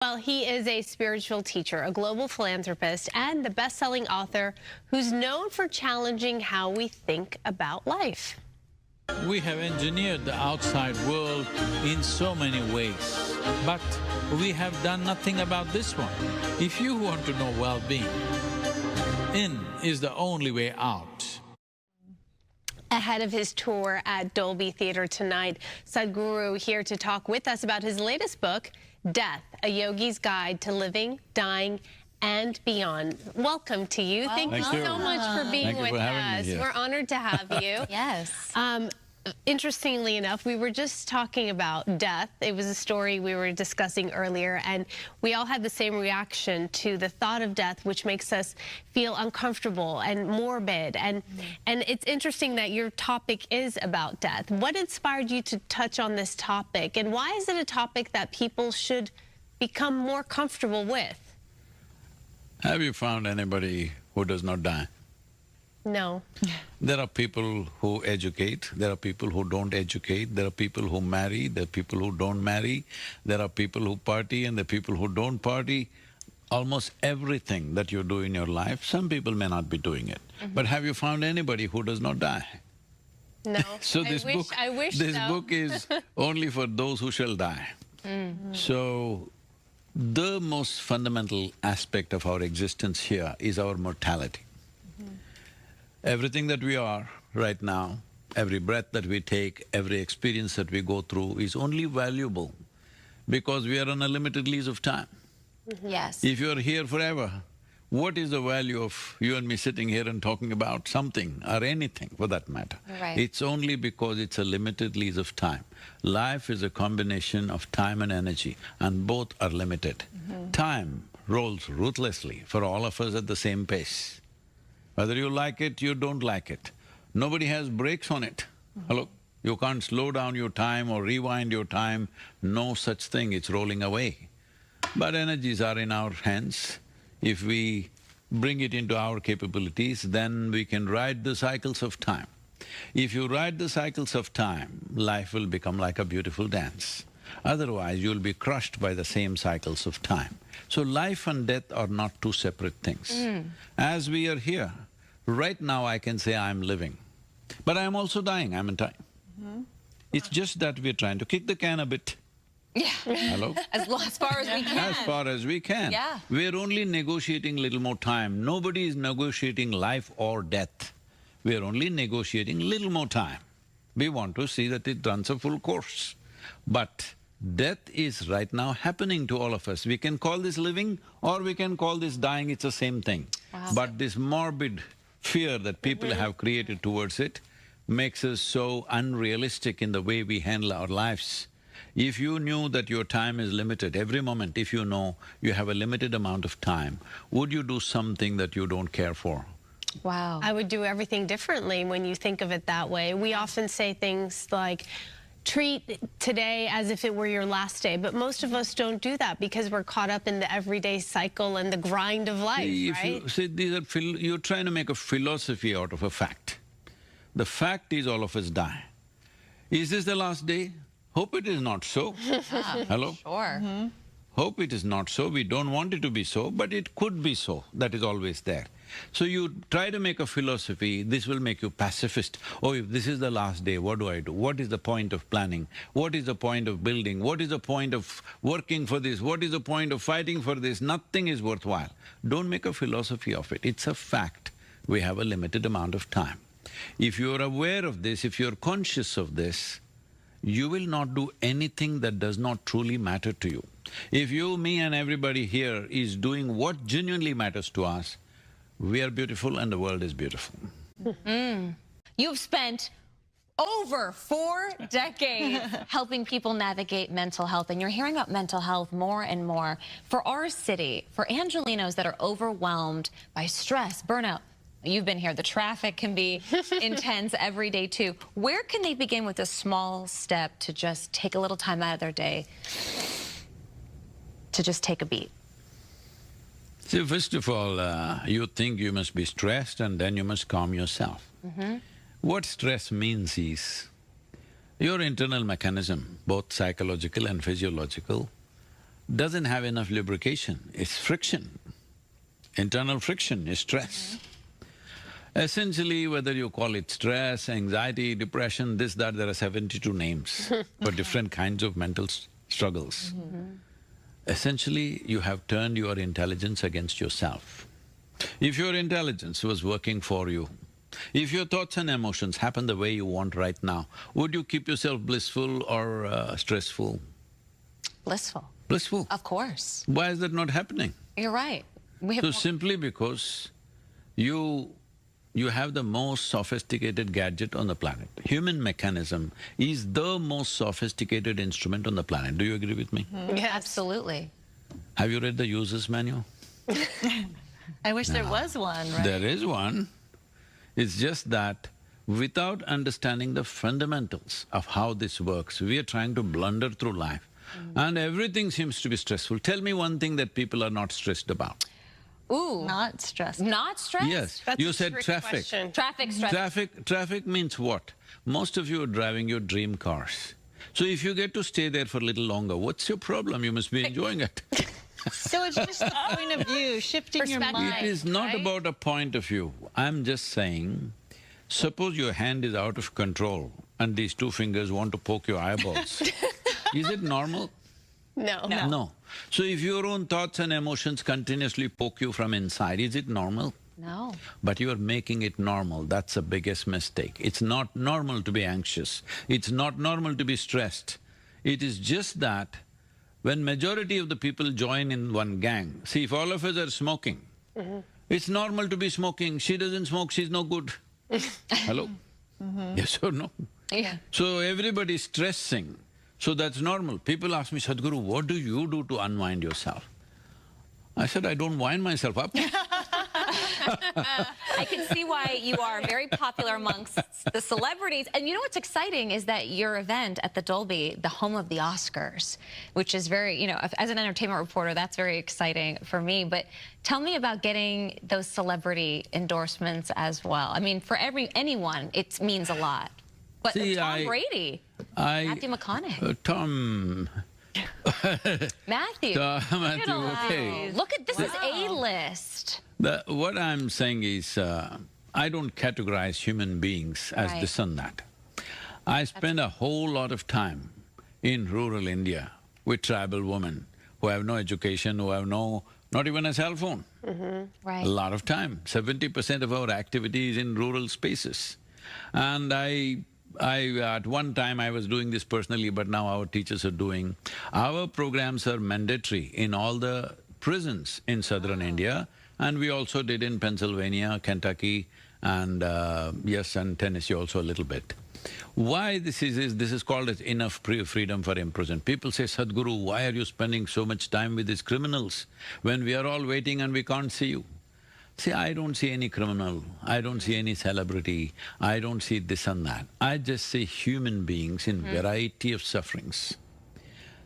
Well, he is a spiritual teacher, a global philanthropist, and the best-selling author who's known for challenging how we think about life. We have engineered the outside world in so many ways, but we have done nothing about this one. If you want to know well-being, in is the only way out. Ahead of his tour at Dolby Theatre tonight, Sadhguru here to talk with us about his latest book, Death, A Yogi's Guide to Living, Dying, and Beyond. Welcome to you. Thank you so much for being with us. We're honored to have you. Yes. Interestingly enough, we were just talking about death. It was a story we were discussing earlier, and we all had the same reaction to the thought of death, which makes us feel uncomfortable and morbid. And it's interesting that your topic is about death. What inspired you to touch on this topic, and why is it a topic that people should become more comfortable with? Have you found anybody who does not die? No. There are people who educate, there are people who don't educate, there are people who marry, there are people who don't marry, there are people who party and there are people who don't party. Almost everything that you do in your life, some people may not be doing it. But have you found anybody who does not die? No. So this book is only for those who shall die. So, the most fundamental aspect of our existence here is our mortality. Everything that we are right now, every breath that we take, every experience that we go through is only valuable because we are on a limited lease of time. Yes. If you're here forever, what is the value of you and me sitting here and talking about something or anything for that matter? Right. It's only because it's a limited lease of time. Life is a combination of time and energy, and both are limited. Time rolls ruthlessly for all of us at the same pace. Whether you like it, you don't like it. Nobody has brakes on it. Hello? You can't slow down your time or rewind your time, no such thing, it's rolling away. But energies are in our hands. If we bring it into our capabilities, then we can ride the cycles of time. If you ride the cycles of time, life will become like a beautiful dance. Otherwise, you'll be crushed by the same cycles of time. So life and death are not two separate things. As we are here, right now I can say I'm living, but I'm also dying, I'm in time. It's just that we're trying to kick the can a bit. Yeah. Hello? As far as we can. As far as we can. Yeah. We're only negotiating little more time. Nobody is negotiating life or death. We're only negotiating little more time. We want to see that it runs a full course. But death is right now happening to all of us. We can call this living or we can call this dying, it's the same thing. Wow. But this morbid fear that people have created towards it makes us so unrealistic in the way we handle our lives. If you knew that your time is limited, every moment if you know you have a limited amount of time, would you do something that you don't care for? Wow. I would do everything differently when you think of it that way. We often say things like, treat today as if it were your last day, but most of us don't do that because we're caught up in the everyday cycle and the grind of life, right? You see, you're trying to make a philosophy out of a fact. The fact is all of us die. Is this the last day? Hope it is not so. Hello? Sure. Hope it is not so, we don't want it to be so, but it could be so, that is always there. So you try to make a philosophy, this will make you pacifist. Oh, if this is the last day, what do I do? What is the point of planning? What is the point of building? What is the point of working for this? What is the point of fighting for this? Nothing is worthwhile. Don't make a philosophy of it, it's a fact. We have a limited amount of time. If you're aware of this, if you're conscious of this, you will not do anything that does not truly matter to you. If you, me and everybody here is doing what genuinely matters to us, we are beautiful and the world is beautiful. You've spent over 4 decades helping people navigate mental health, and you're hearing about mental health more and more. For our city, for Angelenos that are overwhelmed by stress, burnout, you've been here, the traffic can be intense every day too. Where can they begin with a small step to just take a little time out of their day to just take a beat? See, first of all, you think you must be stressed and then you must calm yourself. What stress means is, your internal mechanism, both psychological and physiological, doesn't have enough lubrication, it's friction. Internal friction is stress. Essentially, whether you call it stress, anxiety, depression, this, that, there are 72 names for different kinds of mental struggles. Essentially, you have turned your intelligence against yourself. If your intelligence was working for you, if your thoughts and emotions happen the way you want right now, would you keep yourself blissful or stressful? Blissful. Blissful. Of course. Why is that not happening? You're right. We have So simply because you have the most sophisticated gadget on the planet. Human mechanism is the most sophisticated instrument on the planet. Do you agree with me? Yes. Absolutely. Have you read the user's manual? I wish there was one, right? There is one. It's just that without understanding the fundamentals of how this works, we are trying to blunder through life and everything seems to be stressful. Tell me one thing that people are not stressed about. Ooh. Not stressed. Not stressed? Yes, That's you a said trick traffic. question. Traffic stress. Traffic means what? Most of you are driving your dream cars. So if you get to stay there for a little longer, what's your problem? You must be enjoying it. So it's just the point of view, shifting your Perspective. mind. It is not right? about a point of view. I'm just saying, suppose your hand is out of control and these two fingers want to poke your eyeballs. Is it normal? No. No. So if your own thoughts and emotions continuously poke you from inside, is it normal? No. But you are making it normal, that's the biggest mistake. It's not normal to be anxious, it's not normal to be stressed. It is just that when majority of the people join in one gang, see, if all of us are smoking, it's normal to be smoking, she doesn't smoke, she's no good. Hello? Yes or no? Yeah. So everybody is stressing, so that's normal. People ask me, Sadhguru, what do you do to unwind yourself? I said, I don't wind myself up. I can see why you are very popular amongst the celebrities. And you know what's exciting is that your event at the Dolby, the home of the Oscars, which is very, as an entertainment reporter, that's very exciting for me. But tell me about getting those celebrity endorsements as well. I mean, for anyone, it means a lot. But See, Tom Brady, Matthew McConaughey. Tom… Matthew. Matthew, okay. Look at this is A-list. What I'm saying is, I don't categorize human beings as Right. this and that. I spend a whole lot of time in rural India with tribal women who have no education, who have not even a cell phone. Right. A lot of time. 70% of our activity is in rural spaces. And at one time I was doing this personally, but now our teachers are doing. Our programs are mandatory in all the prisons in southern India, and we also did in Pennsylvania, Kentucky, and yes, and Tennessee also a little bit. Why this is called as enough freedom for imprisoned. People say, Sadhguru, why are you spending so much time with these criminals when we are all waiting and we can't see you? See, I don't see any criminal, I don't see any celebrity, I don't see this and that. I just see human beings in variety of sufferings.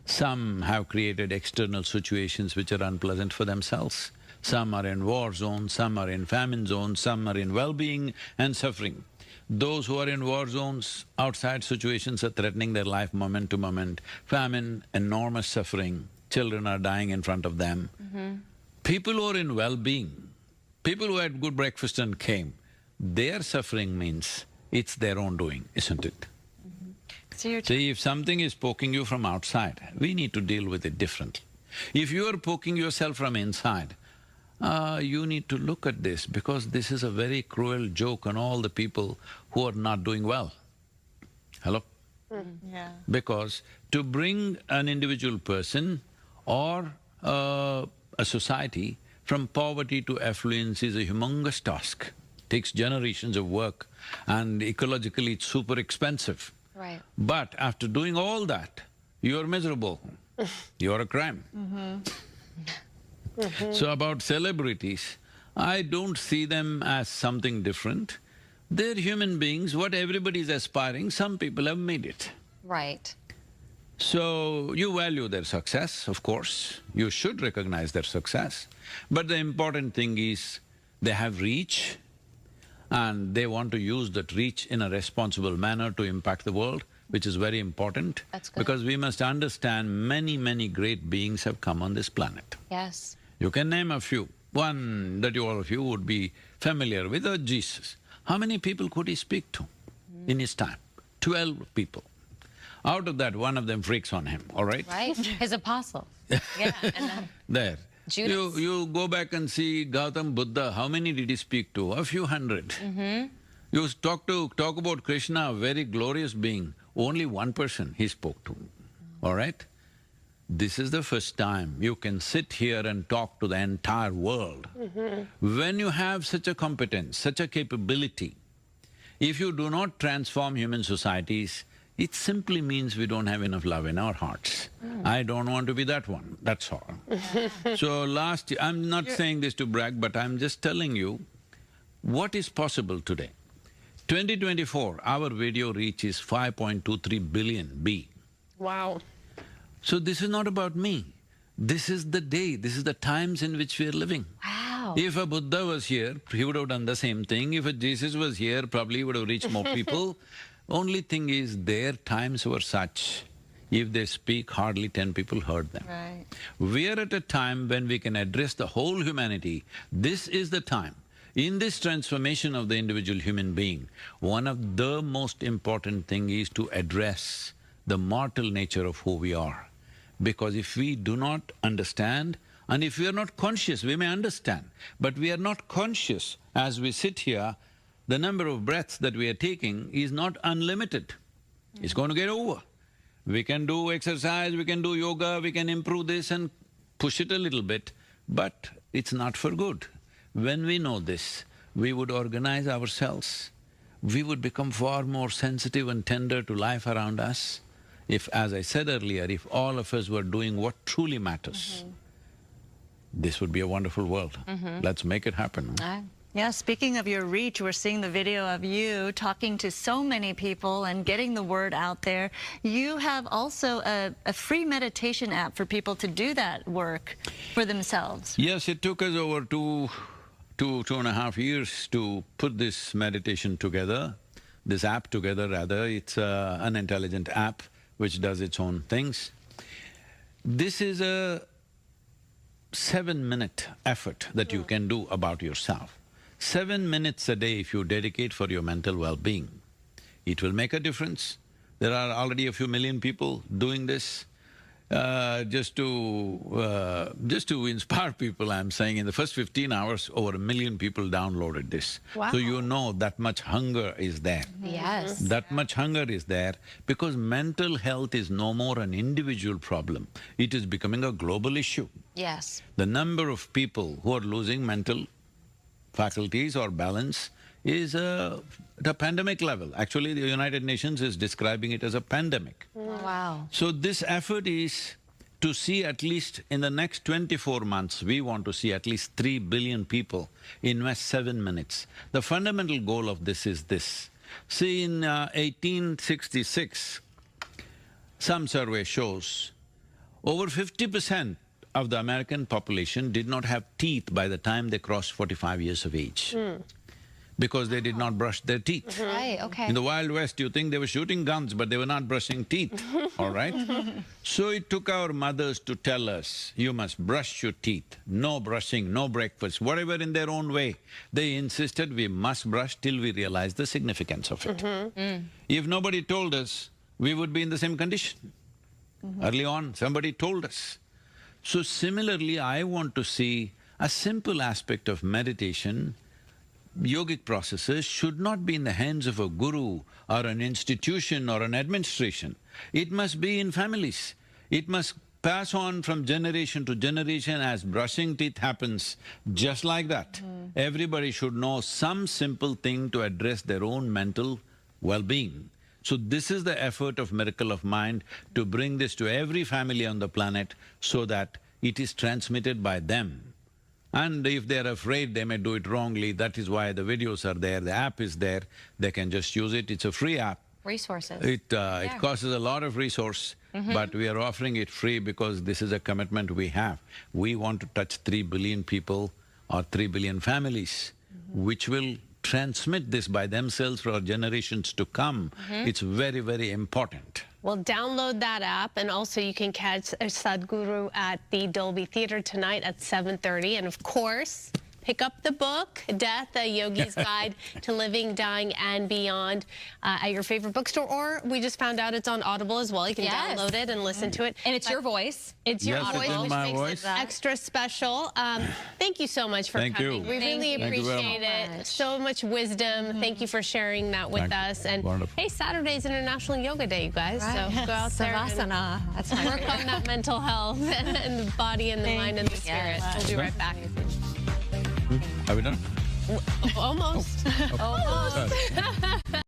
Some have created external situations which are unpleasant for themselves. Some are in war zones, some are in famine zones, some are in well-being and suffering. Those who are in war zones, outside situations are threatening their life moment to moment. Famine, enormous suffering, children are dying in front of them. People who are in well-being, people who had good breakfast and came, their suffering means it's their own doing, isn't it? So you're See, if something is poking you from outside, we need to deal with it differently. If you are poking yourself from inside, you need to look at this because this is a very cruel joke on all the people who are not doing well. Hello? yeah. Because to bring an individual person or a society from poverty to affluence is a humongous task. Takes generations of work and ecologically it's super expensive. Right. But after doing all that, you're miserable, you're a crime. So about celebrities, I don't see them as something different. They're human beings, what everybody is aspiring, some people have made it. Right. So, you value their success, of course, you should recognize their success. But the important thing is, they have reach and they want to use that reach in a responsible manner to impact the world, which is very important. That's good. Because we must understand many great beings have come on this planet. Yes. You can name a few. One that all of you would be familiar with, Jesus. How many people could he speak to in his time? 12 people. Out of that, one of them freaks on him, all right? Right? His apostles. Yeah, and then There. Judas. You go back and see Gautam Buddha, how many did he speak to? A few hundred. You talk about Krishna, a very glorious being, only one person he spoke to, all right? This is the first time you can sit here and talk to the entire world. When you have such a competence, such a capability, if you do not transform human societies, it simply means we don't have enough love in our hearts. I don't want to be that one, that's all. So last year, I'm not saying this to brag, but I'm just telling you what is possible today. 2024, our video reach is 5.23 billion B. Wow. So this is not about me. This is the day, this is the times in which we are living. wow. If a Buddha was here, he would have done the same thing. If a Jesus was here, probably he would have reached more people. Only thing is, their times were such, if they speak, hardly 10 people heard them. Right. We are at a time when we can address the whole humanity. This is the time. In this transformation of the individual human being, one of the most important thing is to address the mortal nature of who we are. Because if we do not understand, and if we are not conscious, we may understand, but we are not conscious as we sit here, the number of breaths that we are taking is not unlimited. It's going to get over. We can do exercise, we can do yoga, we can improve this and push it a little bit, but it's not for good. When we know this, we would organize ourselves, we would become far more sensitive and tender to life around us. If, as I said earlier, if all of us were doing what truly matters, this would be a wonderful world. Let's make it happen. Yeah, speaking of your reach, we're seeing the video of you talking to so many people and getting the word out there. You have also a free meditation app for people to do that work for themselves. Yes, it took us over two and a half years to put this meditation together, this app together rather. It's an intelligent app which does its own things. This is a 7-minute effort that you can do about yourself. 7 minutes a day if you dedicate for your mental well-being, it will make a difference. There are already a few million people doing this. Just to inspire people, I'm saying in the first 15 hours, over 1 million people downloaded this. Wow. So you know that much hunger is there. Yes. That much hunger is there because mental health is no more an individual problem, it is becoming a global issue. Yes. The number of people who are losing mental faculties or balance is at a pandemic level. Actually, the United Nations is describing it as a pandemic. Wow. So this effort is to see at least in the next 24 months, we want to see at least 3 billion people invest 7 minutes. The fundamental goal of this is this. See, in 1866, some survey shows over 50% of the American population did not have teeth by the time they crossed 45 years of age. Because they did not brush their teeth. Right, okay. In the Wild West, you think they were shooting guns, but they were not brushing teeth, all right? So it took our mothers to tell us, you must brush your teeth, no brushing, no breakfast, whatever in their own way. They insisted we must brush till we realized the significance of it. If nobody told us, we would be in the same condition. Early on, somebody told us. So similarly, I want to see a simple aspect of meditation. Yogic processes should not be in the hands of a guru or an institution or an administration. It must be in families. It must pass on from generation to generation as brushing teeth happens, just like that. Everybody should know some simple thing to address their own mental well-being. So this is the effort of Miracle of Mind, to bring this to every family on the planet so that it is transmitted by them. And if they're afraid they may do it wrongly, that is why the videos are there, the app is there, they can just use it. It's a free app. Resources. It costs us a lot of resource, but we are offering it free because this is a commitment we have. We want to touch 3 billion people or 3 billion families, which will transmit this by themselves for generations to come, it's very, very important. Well, download that app, and also you can catch Sadhguru at the Dolby Theater tonight at 7:30. And of course, pick up the book, Death, A Yogi's Guide to Living, Dying, and Beyond at your favorite bookstore, or we just found out it's on Audible as well. You can Yes. download it and listen to it. And it's your voice. It's your Yes, it's voice, in which my makes voice. it extra special. Thank you so much for Thank you. coming. We really Thank you very appreciate much. it. So much wisdom. Thank you for sharing that with Thank you. us. And Wonderful. hey, Saturday's International Yoga Day, you guys. So go out there and Savasana. That's my work on that mental health and the body and the mind and the spirit. We'll be right back. Are we done? Almost. Almost.